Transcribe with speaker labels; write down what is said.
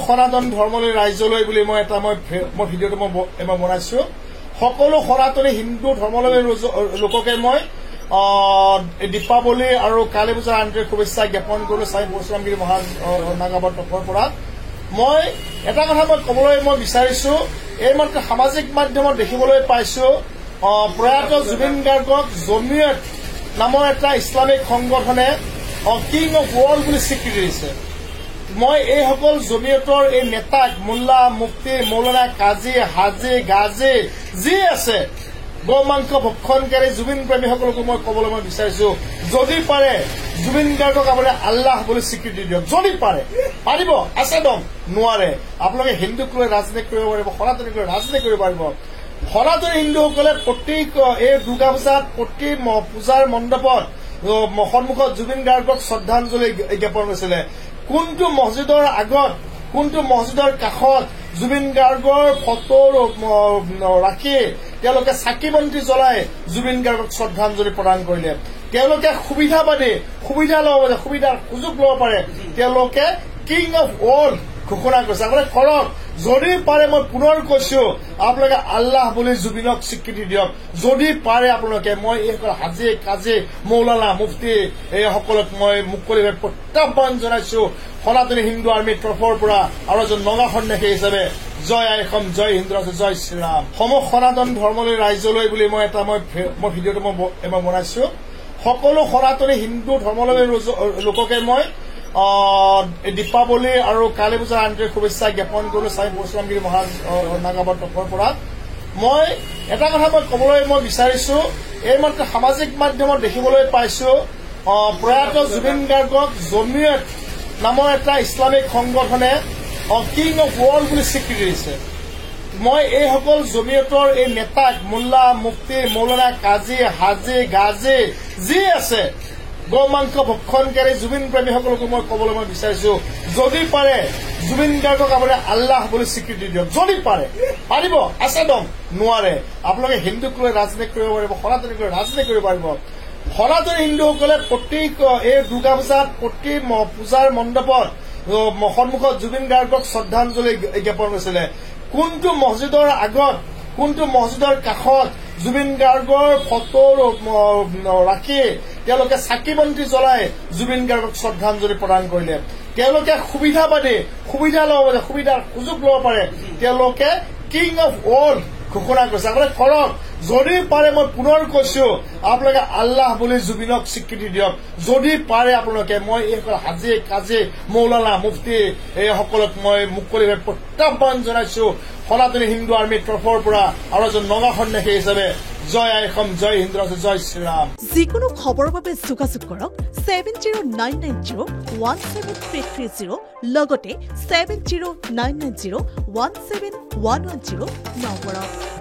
Speaker 1: সনাতন ধৰ্মলৈ ৰাইজলৈ বুলি মই ভিডিঅ'টো মই বনাইছো সকলো সনাতনী হিন্দু ধৰ্মলৈ লোককে মই দীপাৱলী আৰু কালী পূজাৰ আন্তৰিক শুভেচ্ছা জ্ঞাপন কৰিলো স্বামী পৰশুৰামগিৰি মহানাগামৰ তৰফৰ পৰা মই এটা কথা মই ক'বলৈ মই বিচাৰিছো এই মাত্ৰ সামাজিক মাধ্যমত দেখিবলৈ পাইছো প্ৰয়াত জুবিন গাৰ্গক জমিয়ত নামৰ এটা ইছলামিক সংগঠনে কিং অফ ৱৰ্ল্ড বুলি স্বীকৃতি দিছে মই এই সকল জমিয়তৰ এই নেতাক মোল্লা মুফতি মৌলানা কাজী হাজী গাজী যি আছে গোমাংস ভক্ষণকাৰী জুবিন প্ৰেমীসকলকো মই ক'বলৈ মই বিচাৰিছো যদি পাৰে জুবিন গাৰ্গক আপুনি আল্লাহ বুলি স্বীকৃতি দিয়ক যদি পাৰে পাৰিব আছে দম নোৱাৰে আপোনালোকে হিন্দুক লৈ ৰাজনীতি কৰিব পাৰিব সনাতনীক লৈ ৰাজনীতি কৰিব পাৰিব সনাতনী হিন্দুসকলে প্ৰতি এই দুৰ্গা পূজাত প্ৰতি পূজাৰ মণ্ডপত সন্মুখত জুবিন গাৰ্গক শ্ৰদ্ধাঞ্জলি জ্ঞাপন কৰিছিলে কোনটো মছজিদৰ আগত কোনটো মছজিদৰ কাষত জুবিন গাৰ্গৰ ফটো ৰাখি তেওঁলোকে চাকি বন্তি জ্বলাই জুবিন গাৰ্গক শ্ৰদ্ধাঞ্জলি প্ৰদান কৰিলে তেওঁলোকে সুবিধাবাদী সুবিধা ল'ব পাৰে সুবিধাৰ সুযোগ ল'ব পাৰে তেওঁলোকে কিং অফ ৱৰ্ল্ড ঘোষণা কৰিছে আপোনালোকে কৰক যদি পাৰে মই পুনৰ কৈছো আপোনালোকে আল্লাহ বুলি জুবিনক স্বীকৃতি দিয়ক যদি পাৰে আপোনালোকে মই এইসকল হাজী কাজী মৌলানা মুফতি এইসকলক মই মুকলিভাৱে প্ৰত্যাহ্বান জনাইছো সনাতনী হিন্দু আৰ্মীৰ তৰফৰ পৰা আৰু এজন নগা সন্যাসী হিচাপে জয় আই অসম জয় হিন্দু জয় শ্ৰীৰাম সনাতন ধৰ্মলৈ ৰাইজলৈ বুলি মই ভিডিঅ'টো মই বনাইছো সকলো সনাতনী হিন্দু ধৰ্মলৈ লোককে মই দীপাৱলী আৰু কালী পূজাৰ আন্তৰিক শুভেচ্ছা জ্ঞাপন কৰিলো স্বামী পৰশুৰামগিৰি মহানাগামৰ তৰফৰ পৰা মই এটা কথা মই ক'বলৈ মই বিচাৰিছো এই মাত্ৰ সামাজিক মাধ্যমত দেখিবলৈ পাইছো প্ৰয়াত জুবিন গাৰ্গক জমিয়ত নামৰ এটা ইছলামিক সংগঠনে কিং অফ ৱৰ্ল্ড বুলি স্বীকৃতি দিছে মই এই সকল জমিয়তৰ এই নেতাক মোল্লা মুফতি মৌলানা কাজী হাজী গাজী যি আছে গোমাংস ভক্ষণকাৰী জুবিন প্ৰেমীসকলকো মই ক'বলৈ মই বিচাৰিছো যদি পাৰে জুবিন গাৰ্গক আপুনি আল্লাহ বুলি স্বীকৃতি দিয়ক যদি পাৰে পাৰিব আছে দম নোৱাৰে আপোনালোকে হিন্দুক লৈ ৰাজনীতি কৰিব পাৰিব সনাতনীক লৈ ৰাজনীতি কৰিব পাৰিব সনাতনী হিন্দুসকলে প্ৰতি এই দুৰ্গা পূজাত প্ৰতি পূজাৰ মণ্ডপত সন্মুখত জুবিন গাৰ্গক শ্ৰদ্ধাঞ্জলি জ্ঞাপন কৰিছিলে কোনটো মছজিদৰ আগত কোনটো মছজিদৰ কাষত জুবিন গাৰ্গৰ ফটো ৰাখি তেওঁলোকে চাকি বন্তি জ্বলাই জুবিন গাৰ্গক শ্ৰদ্ধাঞ্জলি প্ৰদান কৰিলে তেওঁলোকে সুবিধাবাদী সুবিধা ল'ব পাৰে সুবিধাৰ সুযোগ ল'ব পাৰে তেওঁলোকে কিং অফ ৱৰ্ল্ড ঘোষণা কৰিছে আপোনালোকে কৰক যদি পাৰে মই পুনৰ কৈছো আপোনালোকে আল্লাহ বুলি জুবিনক স্বীকৃতি দিয়ক যদি পাৰে আপোনালোকে মই এইসকল হাজী কাজী মৌলানা মুফতি এইসকলক মই মুকলিভাৱে প্ৰত্যাহ্বান জনাইছো সনাতনী হিন্দু আৰ্মীৰ তৰফৰ পৰা আৰু এজন নগা সন্যাসী হিচাপে জয় আই অসম জয় হিন্দু জয় শ্ৰীৰাম
Speaker 2: যিকোনো খবৰৰ বাবে যোগাযোগ কৰক 7099017330 লগতে 7099017110 নম্বৰত